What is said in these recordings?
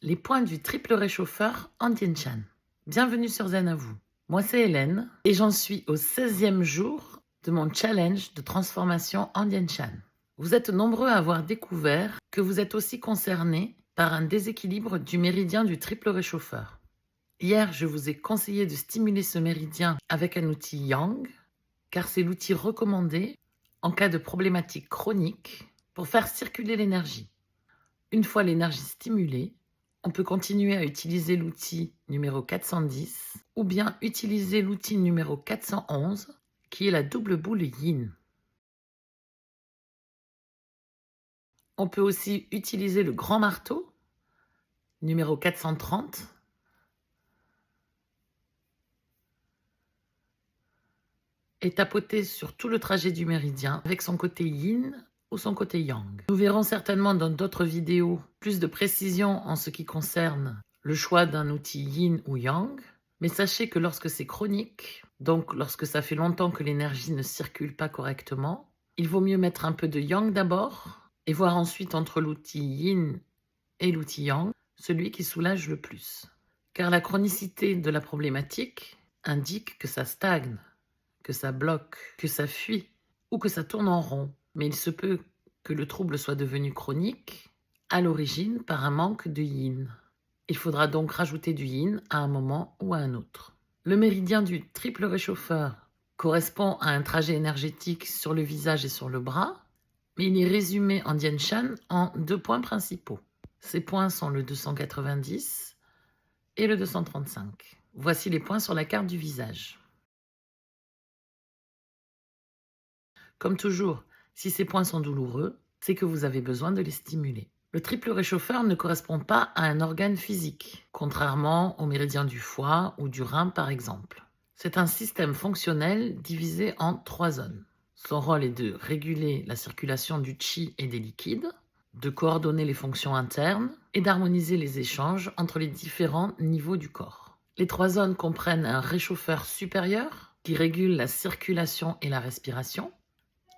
Les points du triple réchauffeur en Tien Shan. Bienvenue sur Zen à vous. Moi c'est Hélène et j'en suis au 16e jour de mon challenge de transformation en Tien Shan. Vous êtes nombreux à avoir découvert que vous êtes aussi concernés par un déséquilibre du méridien du triple réchauffeur. Hier, je vous ai conseillé de stimuler ce méridien avec un outil Yang, car c'est l'outil recommandé en cas de problématique chronique pour faire circuler l'énergie. Une fois l'énergie stimulée, on peut continuer à utiliser l'outil numéro 410 ou bien utiliser l'outil numéro 411 qui est la double boule Yin. On peut aussi utiliser le grand marteau numéro 430 et tapoter sur tout le trajet du méridien avec son côté Yin ou son côté Yang. Nous verrons certainement dans d'autres vidéos plus de précision en ce qui concerne le choix d'un outil Yin ou Yang, mais sachez que lorsque c'est chronique, donc lorsque ça fait longtemps que l'énergie ne circule pas correctement, il vaut mieux mettre un peu de Yang d'abord et voir ensuite entre l'outil Yin et l'outil Yang, celui qui soulage le plus. Car la chronicité de la problématique indique que ça stagne, que ça bloque, que ça fuit ou que ça tourne en rond. Mais il se peut que le trouble soit devenu chronique à l'origine par un manque de yin. Il faudra donc rajouter du yin à un moment ou à un autre. Le méridien du triple réchauffeur correspond à un trajet énergétique sur le visage et sur le bras, mais il est résumé en Tien Shan en 2 points principaux. Ces points sont le 290 et le 235. Voici les points sur la carte du visage. Comme toujours, si ces points sont douloureux, c'est que vous avez besoin de les stimuler. Le triple réchauffeur ne correspond pas à un organe physique, contrairement au méridien du foie ou du rein par exemple. C'est un système fonctionnel divisé en 3 zones. Son rôle est de réguler la circulation du qi et des liquides, de coordonner les fonctions internes et d'harmoniser les échanges entre les différents niveaux du corps. Les 3 zones comprennent un réchauffeur supérieur qui régule la circulation et la respiration,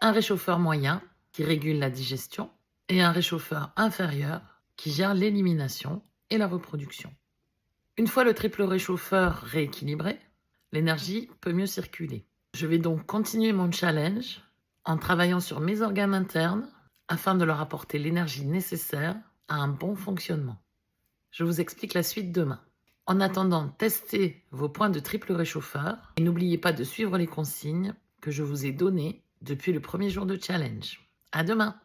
un réchauffeur moyen qui régule la digestion et un réchauffeur inférieur qui gère l'élimination et la reproduction. Une fois le triple réchauffeur rééquilibré, l'énergie peut mieux circuler. Je vais donc continuer mon challenge en travaillant sur mes organes internes afin de leur apporter l'énergie nécessaire à un bon fonctionnement. Je vous explique la suite demain. En attendant, testez vos points de triple réchauffeur et n'oubliez pas de suivre les consignes que je vous ai données depuis le premier jour de challenge. À demain!